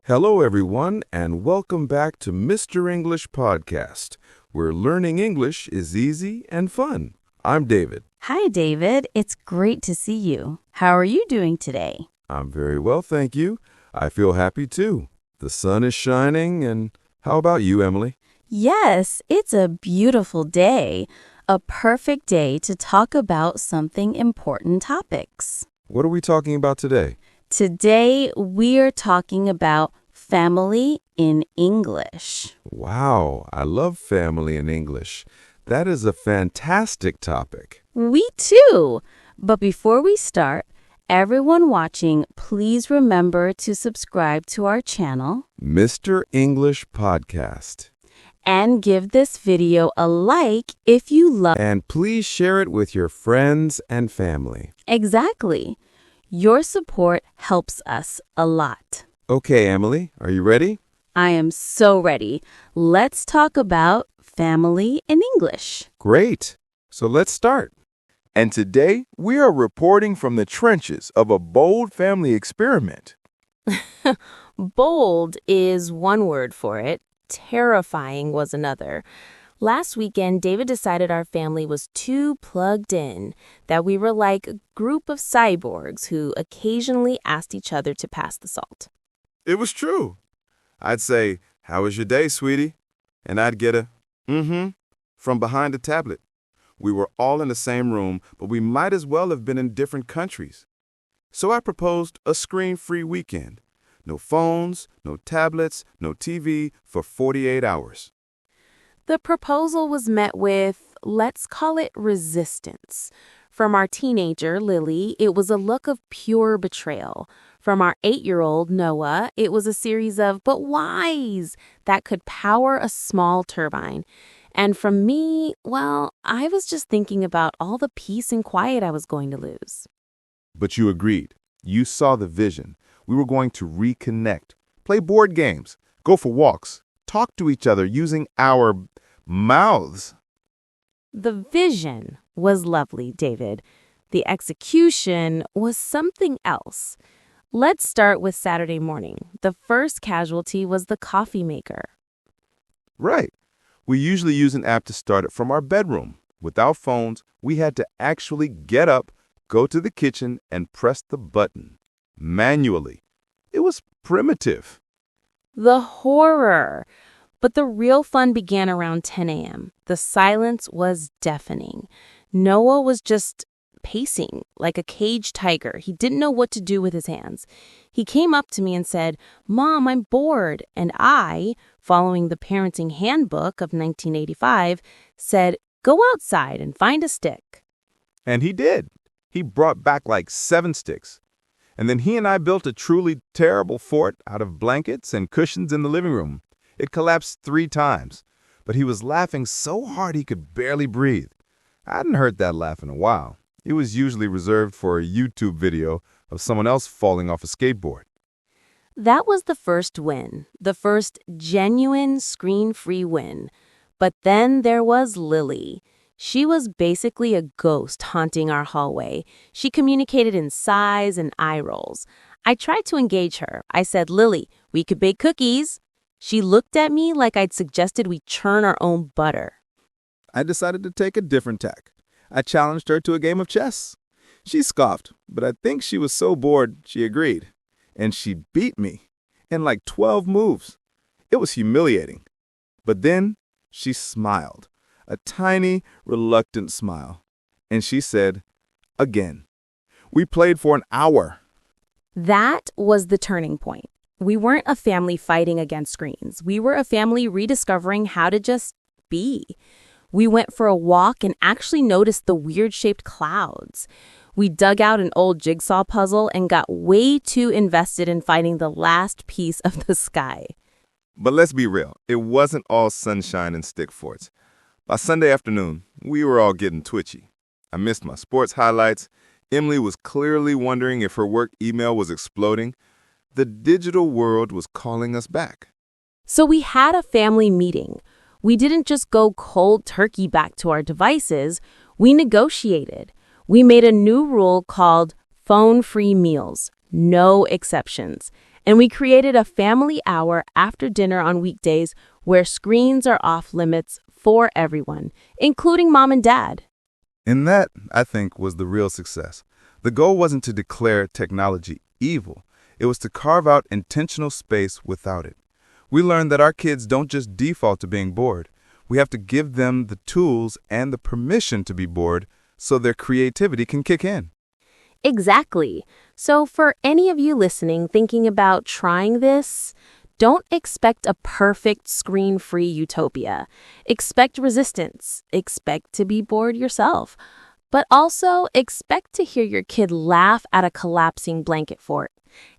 Hello, everyone, and welcome back to Mr. English Podcast, where learning English is easy and fun. I'm David. Hi, David. It's great to see you. How are you doing today? I'm very well, thank you. I feel happy, too. The sun is shining, and how about you, Emily? Yes, it's a beautiful day. A perfect day to talk about something important topics. What are we talking about today? Today, we're talking about family in English. Wow, I love family in English. That is a fantastic topic. We too. But before we start, everyone watching, please remember to subscribe to our channel, Mr. English Podcast. and give this video a like if you love. And please share it with your friends and family. Exactly. Your support helps us a lot. Okay, Emily, are you ready? I am so ready. Let's talk about family in English. Great. So let's start. And today, we are reporting from the trenches of a bold family experiment. Bold is one word for it. Terrifying was another. Last weekend, David decided our family was too plugged in, that we were like a group of cyborgs who occasionally asked each other to pass the salt. It was true. I'd say, "How was your day, sweetie?" And I'd get a, from behind a tablet. We were all in the same room, but we might as well have been in different countries. So I proposed a screen-free weekend. No phones, no tablets, no TV for 48 hours. The proposal was met with, let's call it resistance. From our teenager, Lily, it was a look of pure betrayal. From our 8-year-old, Noah, it was a series of but whys that could power a small turbine. And from me, well, I was just thinking about all the peace and quiet I was going to lose. But you agreed. You saw the vision. We were going to reconnect, play board games, go for walks, talk to each other using our mouths. The vision was lovely, David. The execution was something else. Let's start with Saturday morning. The first casualty was the coffee maker. Right. We usually use an app to start it from our bedroom. Without phones, we had to actually get up, go to the kitchen, and press the button manually. It was primitive. The horror. But the real fun began around 10 a.m. The silence was deafening. Noah was just pacing like a caged tiger. He didn't know what to do with his hands. He came up to me and said, "Mom, I'm bored." And I, following the parenting handbook of 1985, said, "Go outside and find a stick." And he did. He brought back like 7 sticks. And then he and I built a truly terrible fort out of blankets and cushions in the living room. It collapsed 3 times, but he was laughing so hard he could barely breathe. I hadn't heard that laugh in a while. It was usually reserved for a YouTube video of someone else falling off a skateboard. That was the first win, the first genuine screen-free win. But then there was Lily. She was basically a ghost haunting our hallway. She communicated in sighs and eye rolls. I tried to engage her. I said, "Lily, we could bake cookies." She looked at me like I'd suggested we churn our own butter. I decided to take a different tack. I challenged her to a game of chess. She scoffed, but I think she was so bored she agreed. And she beat me in like 12 moves. It was humiliating. But then she smiled, a tiny, reluctant smile. And she said, "Again." We played for an hour. That was the turning point. We weren't a family fighting against screens. We were a family rediscovering how to just be. We went for a walk and actually noticed the weird-shaped clouds. We dug out an old jigsaw puzzle and got way too invested in finding the last piece of the sky. But let's be real, it wasn't all sunshine and stick forts. By Sunday afternoon, we were all getting twitchy. I missed my sports highlights. Emily was clearly wondering if her work email was exploding. The digital world was calling us back. So we had a family meeting. We didn't just go cold turkey back to our devices. We negotiated. We made a new rule called phone-free meals, no exceptions. And we created a family hour after dinner on weekdays where screens are off limits for everyone, including mom and dad. And that, I think, was the real success. The goal wasn't to declare technology evil. It was to carve out intentional space without it. We learned that our kids don't just default to being bored. We have to give them the tools and the permission to be bored so their creativity can kick in. Exactly. So for any of you listening thinking about trying this, don't expect a perfect screen-free utopia. Expect resistance. Expect to be bored yourself. But also expect to hear your kid laugh at a collapsing blanket fort.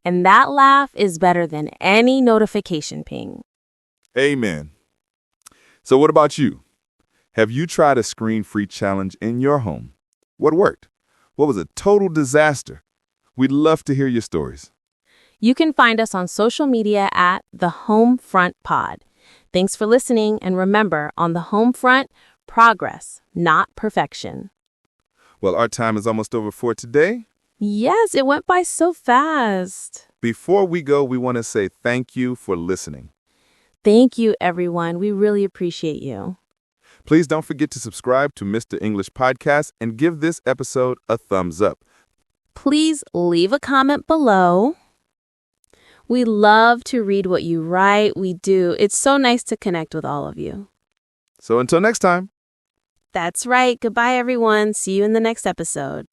And that laugh is better than any notification ping. Amen. So what about you? Have you tried a screen-free challenge in your home? What worked? What was a total disaster? We'd love to hear your stories. You can find us on social media at The Home Front Pod. Thanks for listening, and remember, on the home front, progress, not perfection. Well, our time is almost over for today. Yes, it went by so fast. Before we go, we want to say thank you for listening. Thank you, everyone. We really appreciate you. Please don't forget to subscribe to Mr. English Podcast and give this episode a thumbs up. Please leave a comment below. We love to read what you write. We do. It's so nice to connect with all of you. So until next time. That's right. Goodbye, everyone. See you in the next episode.